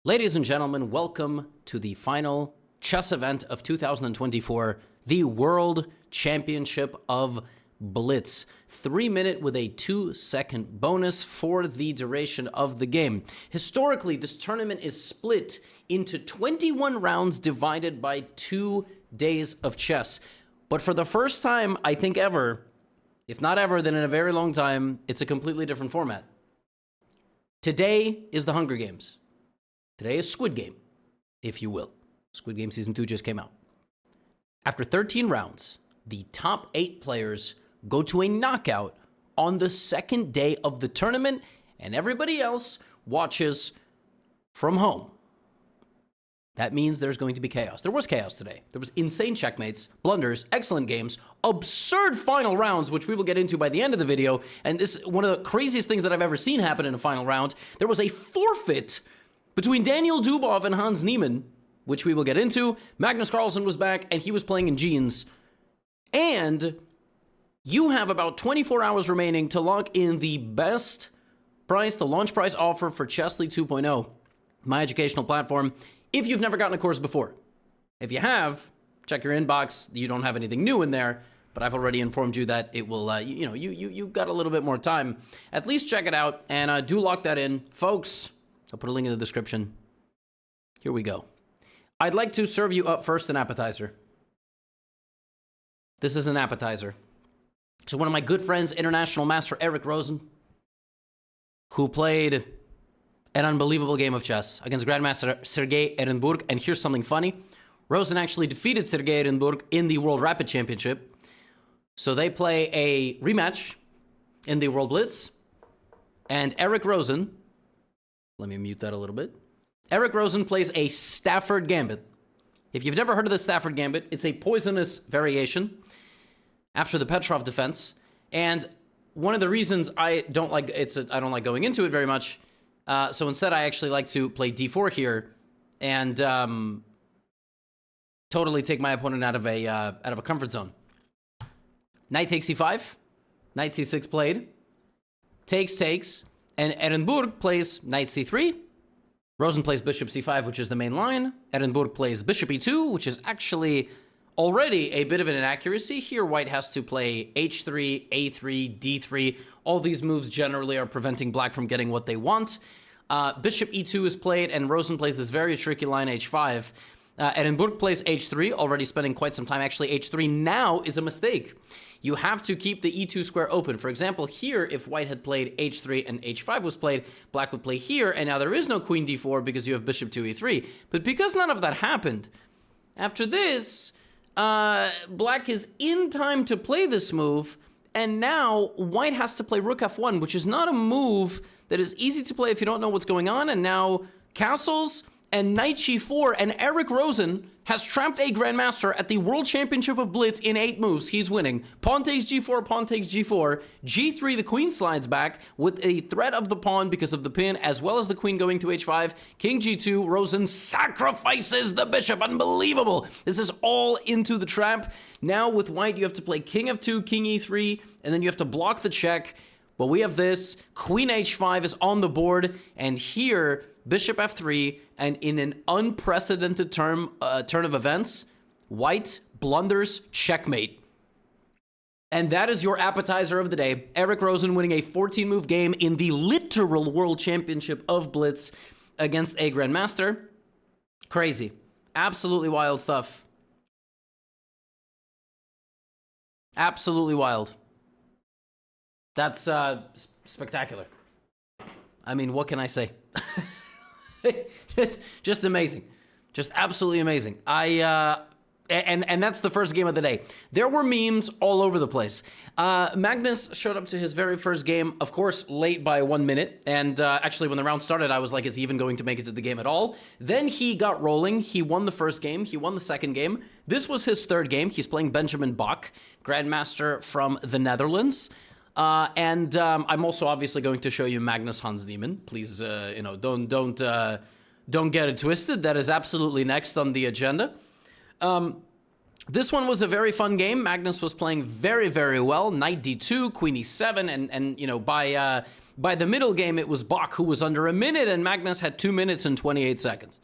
Ladies and gentlemen, welcome to the final chess event of 2024, the World Championship of Blitz. 3-minute with a 2-second bonus for the duration of the game. Historically, this tournament is split into 21 rounds divided by 2 days of chess. But for the first time, I think ever, if not ever, then in a very long time, it's a completely different format. Today is the Hunger Games. Today is Squid Game, if you will. Squid Game Season 2 just came out. After 13 rounds, the top 8 players go to a knockout on the second day of the tournament, and everybody else watches from home. That means there's going to be chaos. There was chaos today. There was insane checkmates, blunders, excellent games, absurd final rounds, which we will get into by the end of the video, and this is one of the craziest things that I've ever seen happen in a final round. There was a forfeit between Daniel Dubov and Hans Niemann, which we will get into. Magnus Carlsen was back, and he was playing in jeans. And you have about 24 hours remaining to lock in the best price, the launch price offer for Chess League 2.0, my educational platform, if you've never gotten a course before. If you have, check your inbox. You don't have anything new in there, but I've already informed you that it will, you got a little bit more time. At least check it out, and do lock that in. Folks, I'll put a link in the description. Here we go. I'd like to serve you up first an appetizer. This is an appetizer. So one of my good friends, international master Eric Rosen, who played an unbelievable game of chess against Grandmaster Sergei Ehrenburg. And here's something funny. Rosen actually defeated Sergei Ehrenburg in the World Rapid Championship. So they play a rematch in the World Blitz. And Eric Rosen, let me mute that a little bit. Eric Rosen plays a Stafford Gambit. If you've never heard of the Stafford Gambit, it's a poisonous variation after the Petrov defense. And one of the reasons I don't like I don't like going into it very much. So instead, I actually like to play d4 here and totally take my opponent out of a comfort zone. Knight takes c5, knight c6 played, takes, and Ehrenburg plays knight c3. Rosen plays bishop c5, which is the main line. Ehrenburg plays bishop e2, which is actually already a bit of an inaccuracy. Here, white has to play h3, a3, d3. All these moves generally are preventing black from getting what they want. Bishop e2 is played, and Rosen plays this very tricky line h5. Ehrenburg plays h3, already spending quite some time. Actually, h3 now is a mistake. You have to keep the e2 square open. For example, here, if white had played h3 and h5 was played, black would play here, and now there is no queen d4 because you have bishop to e3. But because none of that happened, after this, black is in time to play this move, and now white has to play rook f1, which is not a move that is easy to play if you don't know what's going on, and now castles and knight g4, and Eric Rosen has trapped a grandmaster at the World Championship of Blitz in 8 moves. He's winning. Pawn takes g4, pawn takes g4. g3, the queen slides back with a threat of the pawn because of the pin, as well as the queen going to h5. King g2, Rosen sacrifices the bishop. Unbelievable. This is all into the trap. Now with white, you have to play king f2, king e3, and then you have to block the check. But we have this, queen h5 is on the board, and here, bishop f3, and in an unprecedented turn of events, white blunders checkmate. And that is your appetizer of the day. Eric Rosen winning a 14-move game in the literal World Championship of Blitz against a grandmaster. Crazy. Absolutely wild stuff. Absolutely wild. That's spectacular. I mean, what can I say? just amazing. Just absolutely amazing. And that's the first game of the day. There were memes all over the place. Magnus showed up to his very first game, of course, late by 1 minute. And actually, when the round started, I was like, is he even going to make it to the game at all? Then he got rolling. He won the first game. He won the second game. This was his third game. He's playing Benjamin Bach, grandmaster from the Netherlands. And I'm also obviously going to show you Magnus Hans Niemann. Please, don't get it twisted. That is absolutely next on the agenda. This one was a very fun game. Magnus was playing very, very well. Knight d2, queen e7, and by By the middle game, it was Bach who was under a minute, and Magnus had 2 minutes and 28 seconds.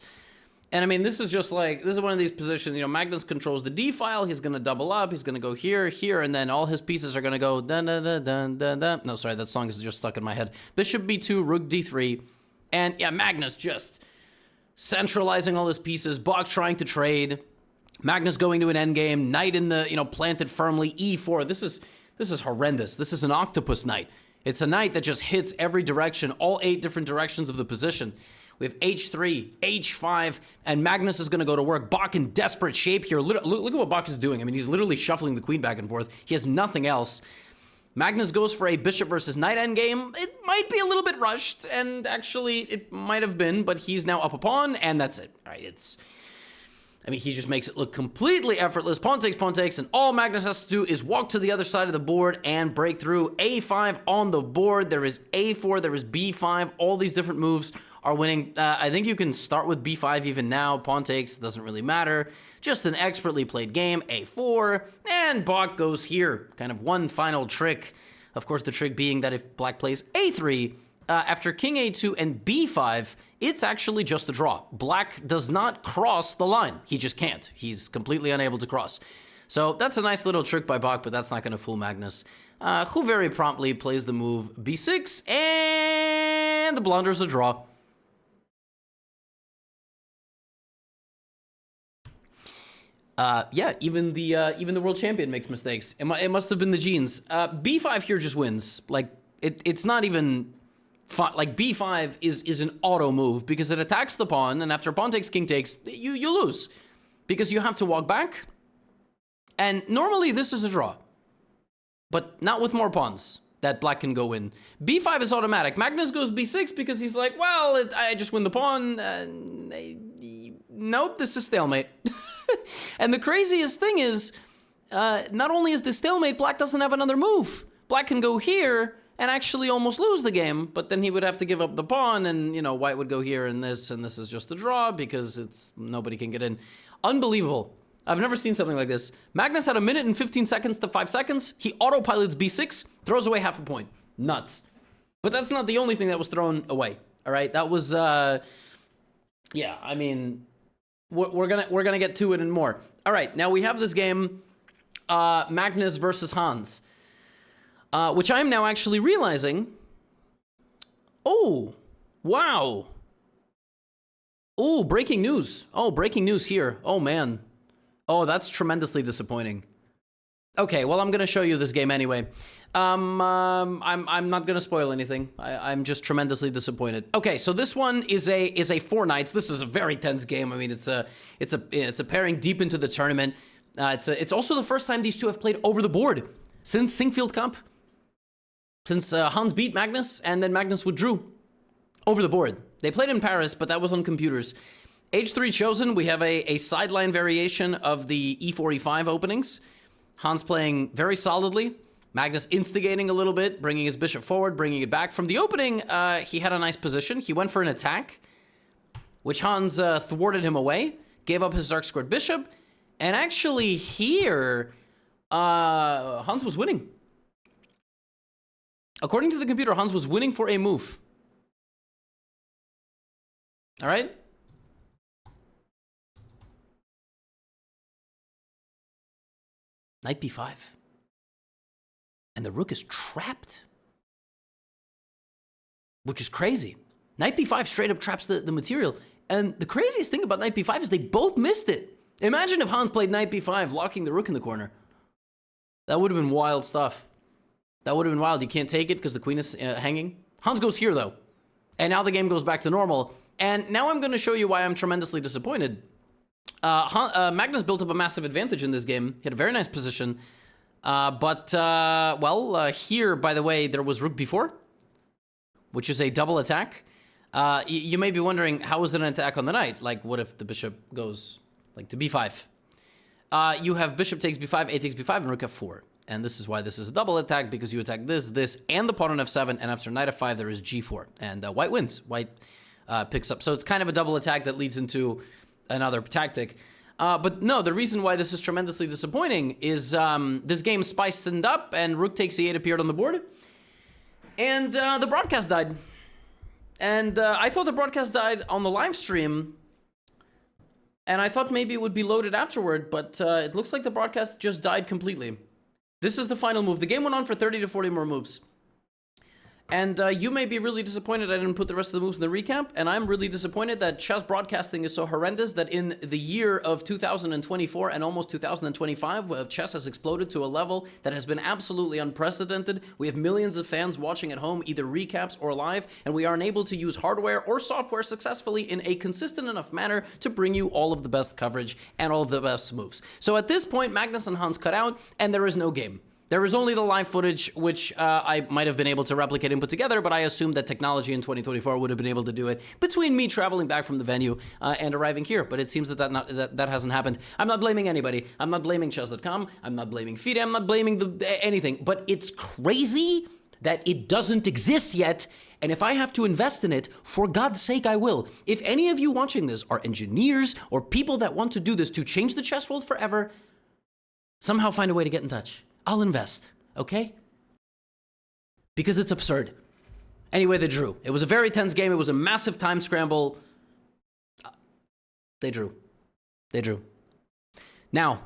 And I mean, this is just like, this is one of these positions, you know, Magnus controls the D file, he's going to double up, he's going to go here, here, and then all his pieces are going to go dun dun dun dun dun dun. No, sorry, that song is just stuck in my head. Bishop B2, Rook D3, and yeah, Magnus just centralizing all his pieces, Bach trying to trade, Magnus going to an endgame, knight in the, you know, planted firmly, E4. This is horrendous. This is an octopus knight. It's a knight that just hits every direction, all 8 different directions of the position. We have H3, H5, and Magnus is going to go to work. Bach in desperate shape here. Look at what Bach is doing. I mean, he's literally shuffling the queen back and forth. He has nothing else. Magnus goes for a bishop versus knight endgame. It might be a little bit rushed, and actually it might have been, but he's now up a pawn, and that's it. All right, I mean, he just makes it look completely effortless. Pawn takes, and all Magnus has to do is walk to the other side of the board and break through. A5 on the board. There is A4, there is B5. All these different moves are winning. I think you can start with B5 even now. Pawn takes, doesn't really matter. Just an expertly played game. A4, and Bach goes here. Kind of one final trick. Of course, the trick being that if Black plays A3, after King A2 and B5, it's actually just a draw. Black does not cross the line. He just can't. He's completely unable to cross. So that's a nice little trick by Bach, but that's not going to fool Magnus, who very promptly plays the move B6, and the blunder's a draw. Yeah, even the world champion makes mistakes. It must have been the genes. B5 here just wins. Like it's not even fun. Like B5 is an auto move because it attacks the pawn, and after pawn takes, king takes, you lose because you have to walk back. And normally this is a draw, but not with more pawns that Black can go in. B5 is automatic. Magnus goes B6 because he's like, well, I just win the pawn. Nope, this is stalemate. And the craziest thing is, not only is this stalemate, Black doesn't have another move. Black can go here and actually almost lose the game, but then he would have to give up the pawn, and, you know, White would go here and this is just a draw because nobody can get in. Unbelievable. I've never seen something like this. Magnus had 1 minute and 15 seconds to 5 seconds. He autopilots B6, throws away half a point. Nuts. But that's not the only thing that was thrown away. All right, that was, yeah, I mean, we're gonna get to it and more. All right, now we have this game, Magnus versus Hans, which I'm now actually realizing. Oh, wow. Oh, breaking news. Oh, breaking news here. Oh man. Oh, that's tremendously disappointing. Okay, well, I'm gonna show you this game anyway. I'm not gonna spoil anything. I'm just tremendously disappointed. Okay, so this one is a 4 knights. This is a very tense game. I mean, it's a pairing deep into the tournament. It's also the first time these two have played over the board since Singfield Cup. Since Hans beat Magnus and then Magnus withdrew over the board. They played in Paris, but that was on computers. H3 chosen. We have a sideline variation of the E4, E5 openings. Hans playing very solidly. Magnus instigating a little bit, bringing his bishop forward, bringing it back. From the opening, he had a nice position. He went for an attack, which Hans thwarted him away, gave up his dark squared bishop, and actually here, Hans was winning. According to the computer, Hans was winning for a move. All right? Knight B5. And the rook is trapped. Which is crazy. Knight B5 straight up traps the material. And the craziest thing about Knight B5 is they both missed it. Imagine if Hans played Knight B5, locking the rook in the corner. That would have been wild stuff. That would have been wild. You can't take it because the queen is hanging. Hans goes here, though. And now the game goes back to normal. And now I'm going to show you why I'm tremendously disappointed. Magnus built up a massive advantage in this game. He had a very nice position. Here, by the way, there was rook b4, which is a double attack. You may be wondering, how is it an attack on the knight? Like, what if the bishop goes, like, to b5? You have bishop takes b5, a takes b5, and rook f4. And this is why this is a double attack, because you attack this, and the pawn on f7, and after knight f5, there is g4. And White wins. White picks up. So it's kind of a double attack that leads into another tactic. But no, the reason why this is tremendously disappointing is this game spiced up, and rook takes e8 appeared on the board. And the broadcast died. And I thought the broadcast died on the live stream. And I thought maybe it would be loaded afterward, but it looks like the broadcast just died completely. This is the final move. The game went on for 30 to 40 more moves. And you may be really disappointed I didn't put the rest of the moves in the recap, and I'm really disappointed that chess broadcasting is so horrendous that in the year of 2024 and almost 2025, chess has exploded to a level that has been absolutely unprecedented. We have millions of fans watching at home, either recaps or live, and we are unable to use hardware or software successfully in a consistent enough manner to bring you all of the best coverage and all of the best moves. So at this point, Magnus and Hans cut out, and there is no game. There is only the live footage, which I might have been able to replicate and put together, but I assumed that technology in 2024 would have been able to do it between me traveling back from the venue and arriving here. But it seems that hasn't happened. I'm not blaming anybody. I'm not blaming chess.com. I'm not blaming FIDE. I'm not blaming anything. But it's crazy that it doesn't exist yet. And if I have to invest in it, for God's sake, I will. If any of you watching this are engineers or people that want to do this to change the chess world forever, somehow find a way to get in touch. I'll invest, okay? Because it's absurd. Anyway, they drew. It was a very tense game. It was a massive time scramble. They drew. They drew. Now,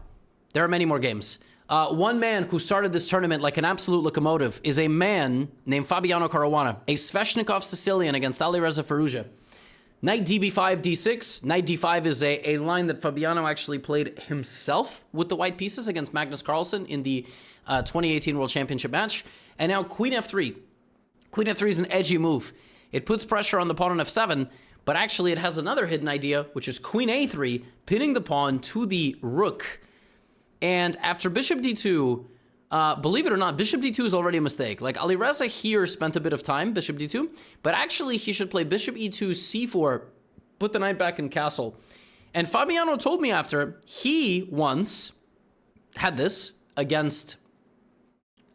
there are many more games. One man who started this tournament like an absolute locomotive is a man named Fabiano Caruana, a Sveshnikov Sicilian against Alireza Firouzja. Knight db5, d6. Knight d5 is a line that Fabiano actually played himself with the white pieces against Magnus Carlsen in the 2018 World Championship match. And now queen f3. Queen f3 is an edgy move. It puts pressure on the pawn on f7, but actually it has another hidden idea, which is queen a3, pinning the pawn to the rook. And after bishop d2, believe it or not, bishop d2 is already a mistake. Like, Alireza here spent a bit of time, bishop d2, but actually he should play bishop e2, c4, put the knight back in castle. And Fabiano told me after, he once had this against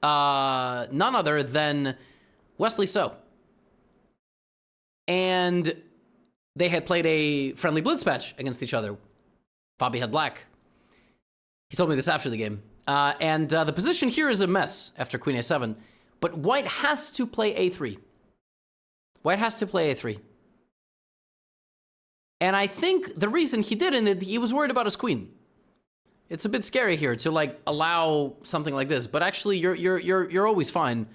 none other than Wesley So. And they had played a friendly blitz match against each other. Fabi had black. He told me this after the game. And the position here is a mess after queen a7. But white has to play a3. White has to play a3. And I think the reason he didn't is he was worried about his queen. It's a bit scary here to like allow something like this, but actually you're always fine.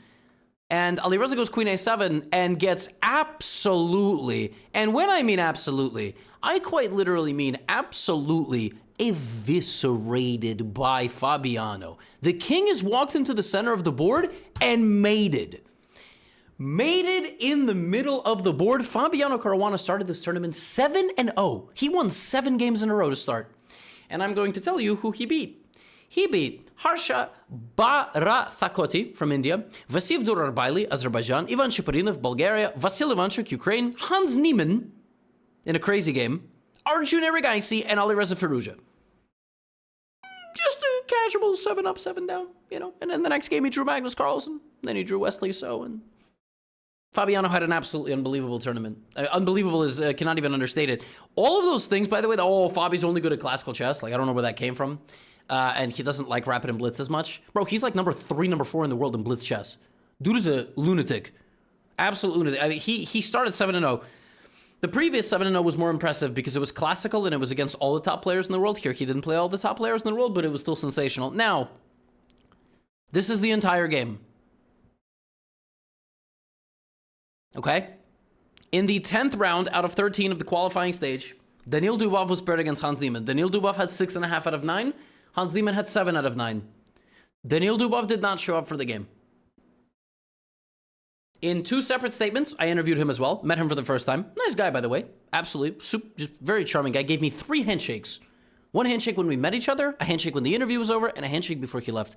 And Alireza goes queen a7 and gets absolutely, and when I mean absolutely, I quite literally mean absolutely eviscerated by Fabiano. The king has walked into the center of the board and mated. Mated in the middle of the board. Fabiano Caruana started this tournament 7-0. He won 7 games in a row to start. And I'm going to tell you who he beat. He beat Harsha Barathakoti from India, Vasiv Durarbaili, Azerbaijan, Ivan Shaparinov, Bulgaria, Vasil Ivanchuk, Ukraine, Hans Niemann, in a crazy game, Arjun Erigaisi, and Alireza Firouzja. Just a casual 7-up, 7-down, you know. And then the next game he drew Magnus Carlsen, then he drew Wesley So, and Fabiano had an absolutely unbelievable tournament. Unbelievable is cannot even understate it. All of those things, by the way, Fabi's only good at classical chess. Like, I don't know where that came from. And he doesn't like rapid and blitz as much. Bro, he's like number 3, number 4 in the world in blitz chess. Dude is a lunatic. Absolute lunatic. I mean, he started 7-0. The previous 7-0 was more impressive because it was classical and it was against all the top players in the world. Here, he didn't play all the top players in the world, but it was still sensational. Now, this is the entire game. Okay? In the 10th round out of 13 of the qualifying stage, Daniil Dubov was paired against Hans Niemann. Daniil Dubov had 6.5 out of 9. Hans Niemann had 7 out of 9. Daniil Dubov did not show up for the game. In 2 separate statements, I interviewed him as well. Met him for the first time. Nice guy, by the way. Absolutely. Just very charming guy. Gave me 3 handshakes. 1 handshake when we met each other, a handshake when the interview was over, and a handshake before he left.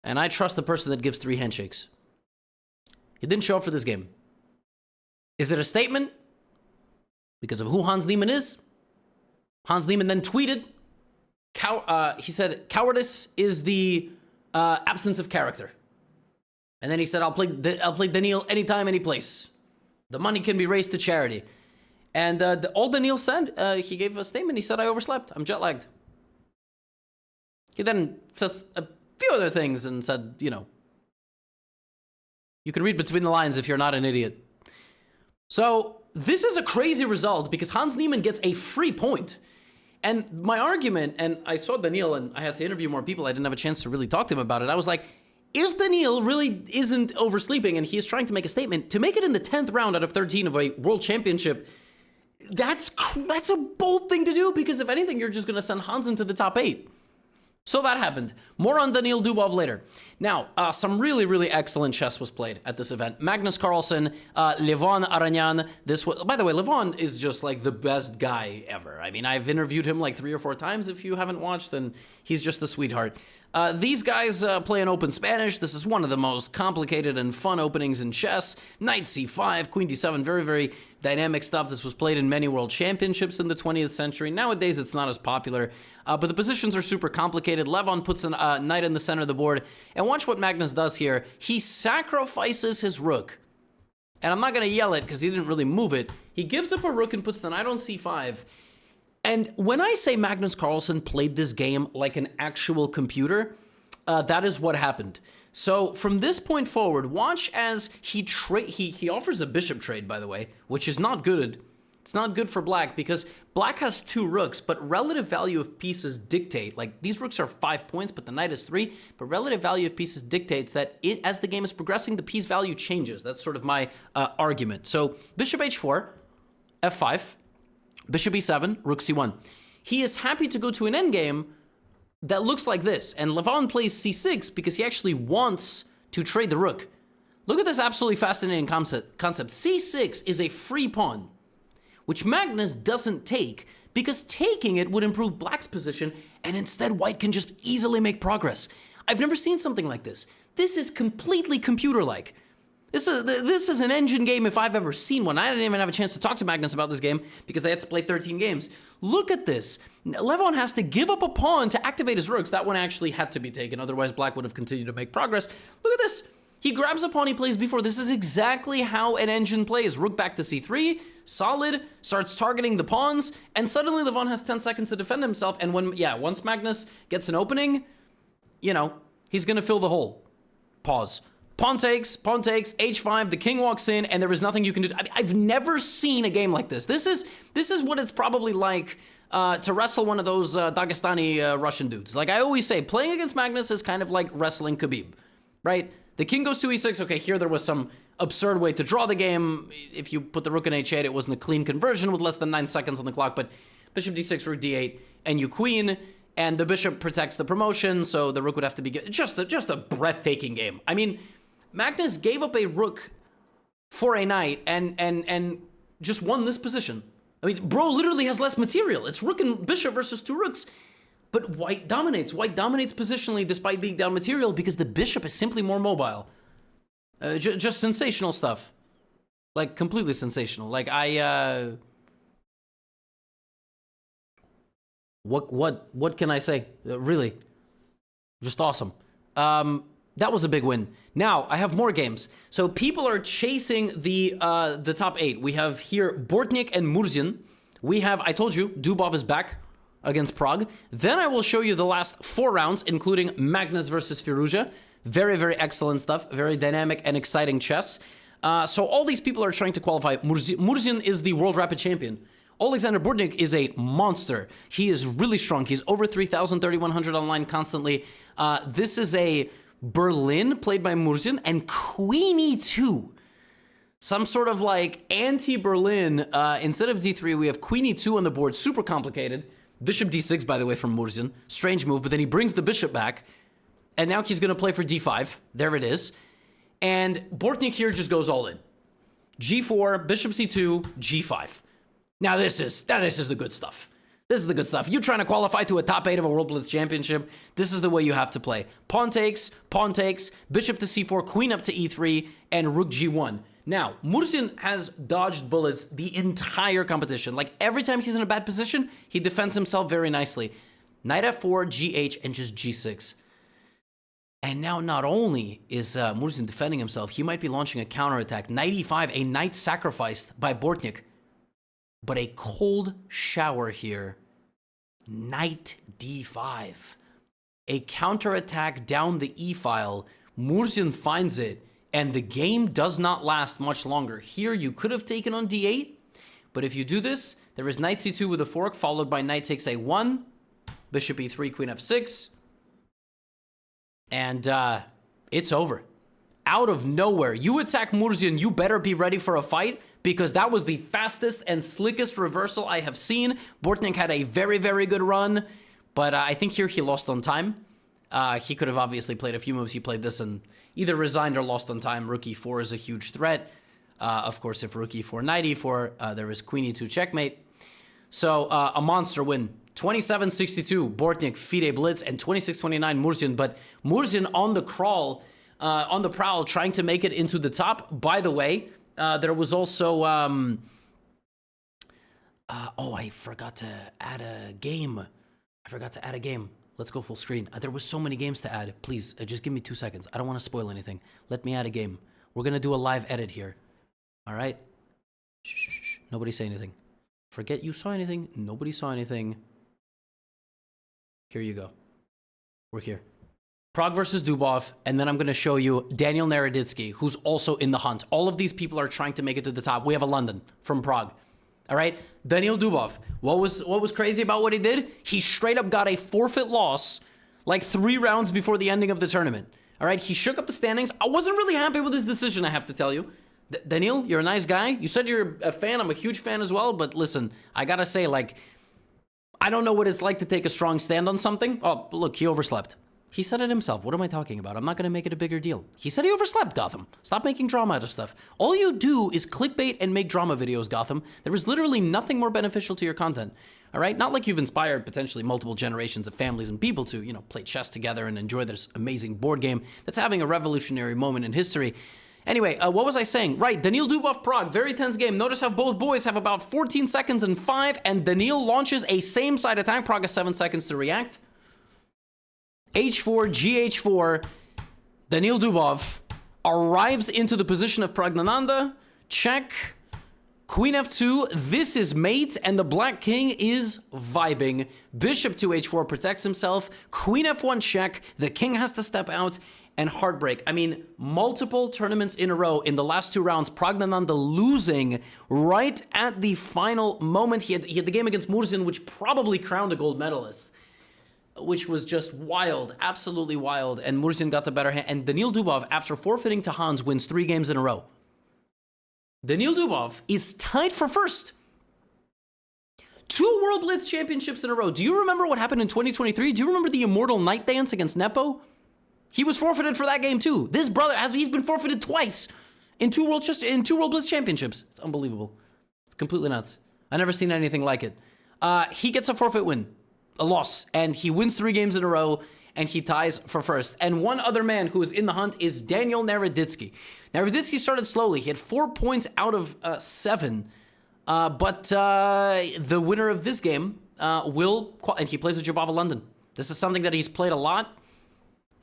And I trust the person that gives 3 handshakes. He didn't show up for this game. Is it a statement? Because of who Hans Niemann is? Hans Niemann then tweeted, he said, cowardice is the absence of character. And then he said, I'll play Daniil anytime, any place. The money can be raised to charity. And all Daniil said, he gave a statement. He said, I overslept. I'm jet lagged. He then said a few other things and said, you know, You can read between the lines if you're not an idiot. So this is a crazy result because Hans Niemann gets a free point. And my argument, and I saw Daniil and I had to interview more people. I didn't have a chance to really talk to him about it. I was like, if Daniil really isn't oversleeping and he is trying to make a statement, to make it in the 10th round out of 13 of a world championship, that's a bold thing to do because if anything, you're just going to send Hans into the top 8. So that happened. More on Daniil Dubov later. Now, some really, really excellent chess was played at this event. Magnus Carlsen, Levon Aronian. By the way, Levon is just like the best guy ever. I mean, I've interviewed him like 3 or 4 times. If you haven't watched, then he's just a sweetheart. These guys play in open Spanish. This is one of the most complicated and fun openings in chess. Knight c5, queen d7, very, very dynamic stuff. This was played in many world championships in the 20th century. Nowadays, it's not as popular, but the positions are super complicated. Levon puts a knight in the center of the board, and watch what Magnus does here. He sacrifices his rook, and I'm not going to yell it because he didn't really move it. He gives up a rook and puts the knight on c5. And when I say Magnus Carlsen played this game like an actual computer, that is what happened. So from this point forward, watch as he offers a bishop trade, by the way, which is not good. It's not good for black because black has 2 rooks, but relative value of pieces dictate, like these rooks are 5 points, but the knight is 3, but relative value of pieces dictates that as the game is progressing, the piece value changes. That's sort of my argument. So bishop h4, f5, bishop e7, rook c1. He is happy to go to an endgame that looks like this, and Levon plays c6 because he actually wants to trade the rook. Look at this absolutely fascinating concept. C6 is a free pawn, which Magnus doesn't take because taking it would improve black's position, and instead white can just easily make progress. I've never seen something like this. This is completely computer-like. This is an engine game if I've ever seen one. I didn't even have a chance to talk to Magnus about this game because they had to play 13 games. Look at this. Levon has to give up a pawn to activate his rooks. That one actually had to be taken, otherwise black would have continued to make progress. Look at this. He grabs a pawn he plays before. This is exactly how an engine plays. Rook back to c3, solid, starts targeting the pawns, and suddenly Levon has 10 seconds to defend himself, and once Magnus gets an opening, he's gonna fill the hole. Pause. Pawn takes, h5, the king walks in, and there is nothing you can do. I've never seen a game like this. This is what it's probably like to wrestle one of those Dagestani Russian dudes. Like I always say, playing against Magnus is kind of like wrestling Khabib, right? The king goes to e6. Okay, here there was some absurd way to draw the game. If you put the rook in h8, it wasn't a clean conversion with less than 9 seconds on the clock, but bishop d6, rook d8, and you queen, and the bishop protects the promotion, so the rook would have to be just a breathtaking game. I mean, Magnus gave up a rook for a knight and just won this position. I mean, bro literally has less material. It's rook and bishop versus 2 rooks. But white dominates. White dominates positionally despite being down material because the bishop is simply more mobile. Just sensational stuff. Like, completely sensational. Like, What can I say? Really. Just awesome. That was a big win. Now, I have more games. So people are chasing the top 8. We have here Bortnik and Murzin. We have, I told you, Dubov is back against Prague. Then I will show you the last 4 rounds, including Magnus versus Firouzja. Very, very excellent stuff. Very dynamic and exciting chess. So all these people are trying to qualify. Murzin is the world rapid champion. Alexander Bortnik is a monster. He is really strong. He's over 3,000, 3,100 online constantly. This is a Berlin played by Murzin and Queen E2. Some sort of like anti-Berlin. Instead of D3, we have Queen E2 on the board. Super complicated. Bishop D6, by the way, from Murzin. Strange move, but then he brings the bishop back. And now he's going to play for D5. There it is. And Bortnik here just goes all in. G4, Bishop C2, G5. Now this is the good stuff. This is the good stuff. You're trying to qualify to a top 8 of a World Blitz Championship. This is the way you have to play. Pawn takes, Bishop to C4, Queen up to E3, and Rook G1. Now, Murzin has dodged bullets the entire competition. Like, every time he's in a bad position, he defends himself very nicely. Knight F4, GH, and just G6. And now not only is Murzin defending himself, he might be launching a counterattack. Knight E5, a knight sacrificed by Bortnik. But a cold shower here. Knight D5. A counterattack down the E file. Murzin finds it And the game does not last much longer. Here, you could have taken on d8, but if you do this, there is knight c2 with a fork, followed by knight takes a1, bishop e3, queen f6, and it's over. Out of nowhere, you attack Murzian, you better be ready for a fight, because that was the fastest and slickest reversal I have seen. Bortnik had a very, very good run, but I think here he lost on time. He could have obviously played a few moves. He played this and either resigned or lost on time. Rook e4 is a huge threat. Of course, if rook e4, knight e4, there is queen e2 checkmate. So a monster win. 27-62, Bortnik, FIDE Blitz, and 26-29, Murzian. But Murzian on the crawl, on the prowl, trying to make it into the top. By the way, there was also... oh, I forgot to add a game. Let's go full screen. There was so many games to add. Please, just give me 2 seconds. I don't want to spoil anything. Let me add a game. We're going to do a live edit here. All right? Shh. Nobody say anything. Forget you saw anything. Nobody saw anything. Here you go. We're here. Prague versus Dubov, and then I'm going to show you Daniel Naroditsky, who's also in the hunt. All of these people are trying to make it to the top. We have a London from Prague. All right, Daniel Dubov. What was crazy about what he did? He straight up got a forfeit loss like 3 rounds before the ending of the tournament. All right, he shook up the standings. I wasn't really happy with his decision, I have to tell you. Daniel, you're a nice guy. You said you're a fan. I'm a huge fan as well. But listen, I gotta say, like, I don't know what it's like to take a strong stand on something. Oh, look, he overslept. He said it himself. What am I talking about? I'm not going to make it a bigger deal. He said he overslept, Gotham. Stop making drama out of stuff. All you do is clickbait and make drama videos, Gotham. There is literally nothing more beneficial to your content. All right? Not like you've inspired potentially multiple generations of families and people to, play chess together and enjoy this amazing board game that's having a revolutionary moment in history. Anyway, what was I saying? Right, Daniil Dubov, Prague, very tense game. Notice how both boys have about 14 seconds and 5, and Daniil launches a same-side attack. Prague has 7 seconds to react. H4, GH4, Daniil Dubov arrives into the position of Pragnananda. Check. Queen F2, this is mate, and the Black King is vibing. Bishop to H4 protects himself. Queen F1 check. The King has to step out. And heartbreak. I mean, multiple tournaments in a row in the last 2 rounds, Pragnananda losing right at the final moment. He had the game against Murzian, which probably crowned a gold medalist, which was just wild, absolutely wild. And Murzian got the better hand. And Daniil Dubov, after forfeiting to Hans, wins 3 games in a row. Daniil Dubov is tied for first. 2 World Blitz championships in a row. Do you remember what happened in 2023? Do you remember the immortal night dance against Nepo? He was forfeited for that game too. This brother he's been forfeited twice in 2 World Blitz championships. It's unbelievable. It's completely nuts. I've never seen anything like it. He gets a forfeit win, a loss, and he wins 3 games in a row, and he ties for first. And one other man who is in the hunt is Daniel Naroditsky. Naroditsky started slowly. He had 4 points out of 7, but the winner of this game and he plays with Dubov London. This is something that he's played a lot.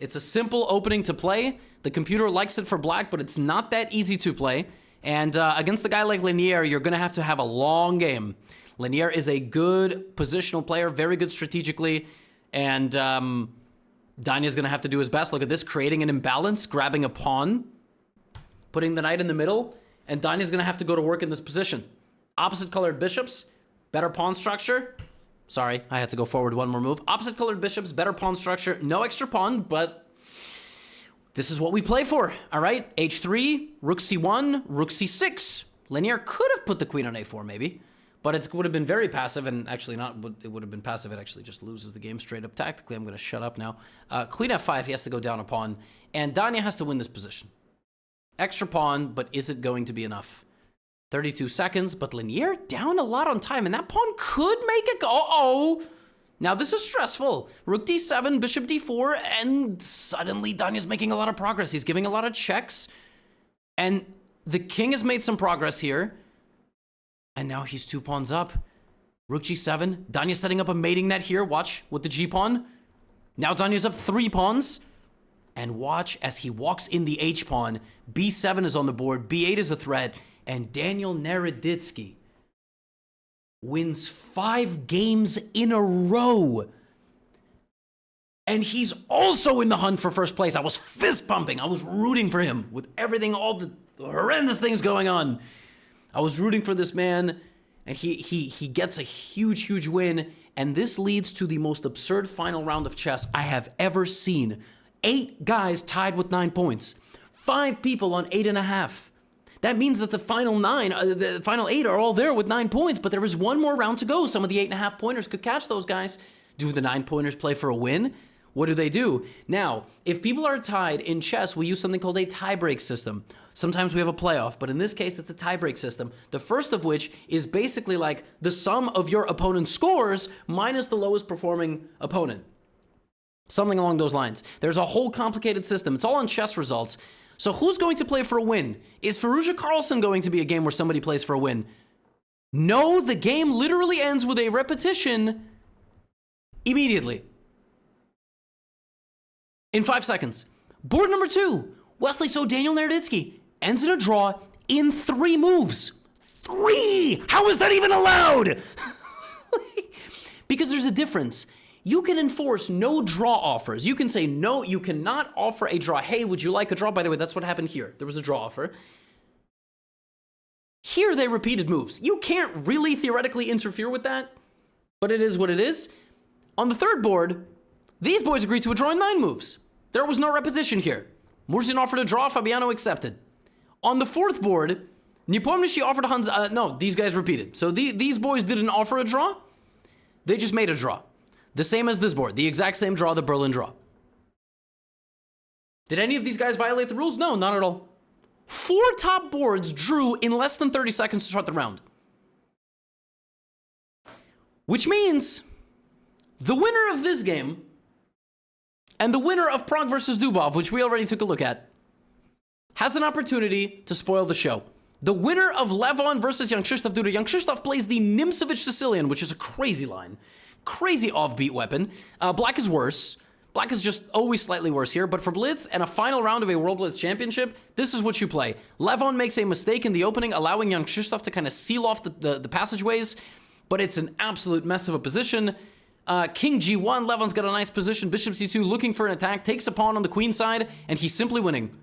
It's a simple opening to play. The computer likes it for black, but it's not that easy to play. And against a guy like Lanier, you're going to have a long game. Lanier is a good positional player, very good strategically. And Danya's going to have to do his best. Look at this, creating an imbalance, grabbing a pawn, putting the knight in the middle. And Danya's going to have to go to work in this position. Opposite colored bishops, better pawn structure. Sorry, I had to go forward 1 more move. Opposite colored bishops, better pawn structure, no extra pawn, but this is what we play for, all right? H3, rook c1, rook c6. Lanier could have put the queen on a4 maybe, but it would have been very passive, and actually not, it would have been passive. It actually just loses the game straight up tactically. I'm going to shut up now. Queen f5, he has to go down a pawn, and Danya has to win this position. Extra pawn, but is it going to be enough? 32 seconds, but Lanier down a lot on time, and that pawn could make it go. Uh-oh. Now this is stressful. Rook d7, bishop d4, and suddenly Danya's making a lot of progress. He's giving a lot of checks, and the king has made some progress here, and now he's 2 pawns up. Rook g7, Danya's setting up a mating net here. Watch with the g-pawn. Now Danya's up 3 pawns, and watch as he walks in the h-pawn. b7 is on the board, b8 is a threat, and Daniel Naroditsky wins 5 games in a row. And he's also in the hunt for first place. I was fist pumping. I was rooting for him with everything, all the horrendous things going on. I was rooting for this man, and he gets a huge win. And this leads to the most absurd final round of chess I have ever seen. 8 guys tied with 9 points. 5 people on 8.5. That means that the final 8 are all there with 9 points, but there is one more round to go. Some of the 8.5 pointers could catch those guys. Do the 9 pointers play for a win? What do? Now, if people are tied in chess, we use something called a tiebreak system. Sometimes we have a playoff, but in this case, it's a tiebreak system. The first of which is basically like the sum of your opponent's scores minus the lowest performing opponent. Something along those lines. There's a whole complicated system. It's all on chess results. So who's going to play for a win? Is Firouzja Carlsen going to be a game where somebody plays for a win? No, the game literally ends with a repetition immediately. In 5 seconds. Board number 2, Wesley So Daniel Naroditsky ends in a draw in 3 moves. 3! How is that even allowed? Because there's a difference. You can enforce no draw offers. You can say, no, you cannot offer a draw. Hey, would you like a draw? By the way, that's what happened here. There was a draw offer. Here, they repeated moves. You can't really theoretically interfere with that, but it is what it is. On the 3rd board, these boys agreed to a draw in 9 moves. There was no repetition here. Murzin offered a draw, Fabiano accepted. On the 4th board, Nepomniachtchi offered Hans... no, these guys repeated. So these boys didn't offer a draw. They just made a draw. The same as this board. The exact same draw, the Berlin draw. Did any of these guys violate the rules? No, not at all. 4 top boards drew in less than 30 seconds to start the round. Which means the winner of this game and the winner of Prague versus Dubov, which we already took a look at, has an opportunity to spoil the show. The winner of Levon versus Jan Krzysztof Duda. Jan Krzysztof plays the Nimcevich Sicilian, which is a crazy line. Crazy offbeat weapon. Black is worse. Black is just always slightly worse here, but for Blitz and a final round of a World Blitz Championship, this is what you play. Levon makes a mistake in the opening, allowing Jan Krzysztof to kind of seal off the passageways, but it's an absolute mess of a position. King G1, Levon's got a nice position. Bishop C2 looking for an attack, takes a pawn on the queen side, and he's simply winning.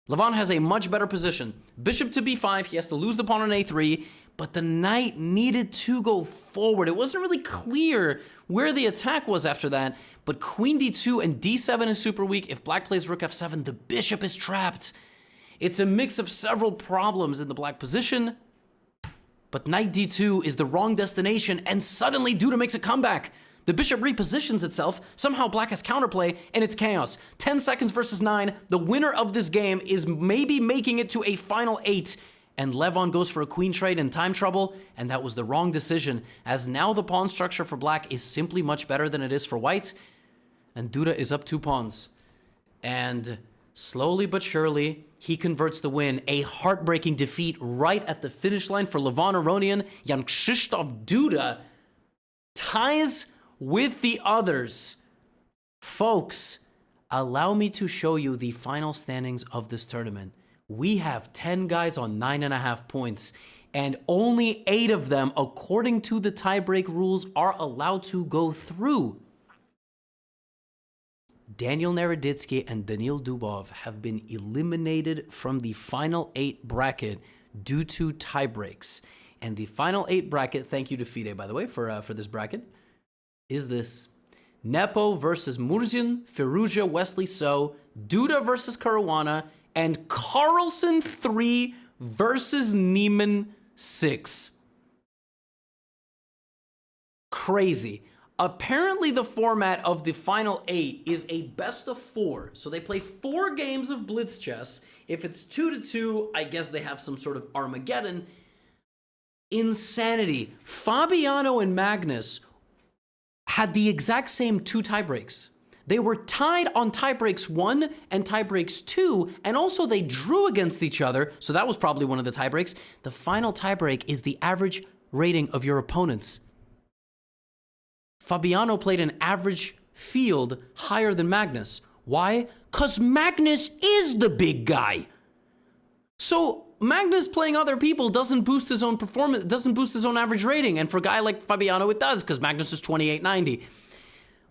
Levon has a much better position. Bishop to B5, he has to lose the pawn on A3, but the knight needed to go forward. It wasn't really clear where the attack was after that, but queen D2 and D7 is super weak. If black plays rook F7, the bishop is trapped. It's a mix of several problems in the black position, but knight D2 is the wrong destination, and suddenly Duda makes a comeback. The bishop repositions itself, somehow black has counterplay, and it's chaos. 10 seconds versus 9, the winner of this game is maybe making it to a final 8, and Levon goes for a queen trade in time trouble, and that was the wrong decision, as now the pawn structure for black is simply much better than it is for white, and Duda is up 2 pawns. And slowly but surely, he converts the win. A heartbreaking defeat right at the finish line for Levon Aronian. Jan Krzysztof Duda ties with the others. Folks, allow me to show you the final standings of this tournament. We have 10 guys on 9.5 points, and only 8 of them, according to the tiebreak rules, are allowed to go through. Daniel Naroditsky and Danil Dubov have been eliminated from the final 8 bracket due to tiebreaks. And the final 8 bracket, thank you to FIDE, by the way, for this bracket, is this. Nepo versus Murzin, Firouzja, Wesley So, Duda versus Caruana, and Carlsen 3 versus Niemann 6. Crazy. Apparently, the format of the final 8 is a best of 4. So they play 4 games of blitz chess. If it's 2-2, I guess they have some sort of Armageddon. Insanity. Fabiano and Magnus had the exact same 2 tiebreaks. They were tied on tiebreaks 1 and tiebreaks 2, and also they drew against each other, so that was probably one of the tiebreaks. The final tiebreak is the average rating of your opponents. Fabiano played an average field higher than Magnus. Why? Because Magnus is the big guy. So Magnus playing other people doesn't boost his own performance, doesn't boost his own average rating. And for a guy like Fabiano, it does, because Magnus is 2890.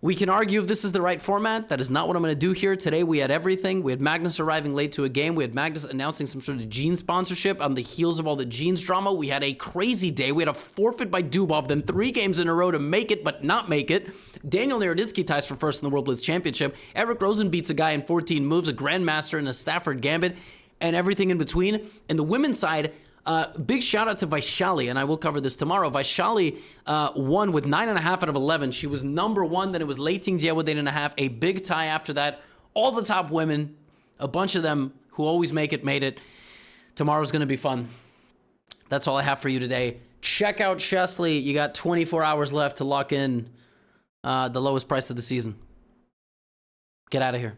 We can argue if this is the right format. That is not what I'm going to do here. Today we had everything. We had Magnus arriving late to a game. We had Magnus announcing some sort of jeans sponsorship on the heels of all the jeans drama. We had a crazy day. We had a forfeit by Dubov, then 3 games in a row to make it but not make it. Daniel Naroditsky ties for first in the World Blitz Championship. Eric Rosen beats a guy in 14 moves, a grandmaster in a Stafford Gambit, and everything in between. And the women's side, big shout out to Vaishali, and I will cover this tomorrow. Vaishali won with 9.5 out of 11. She was number 1, then it was Leiting Dia with 8.5. A big tie after that. All the top women, a bunch of them who always make it, made it. Tomorrow's going to be fun. That's all I have for you today. Check out Chesley. You got 24 hours left to lock in the lowest price of the season. Get out of here.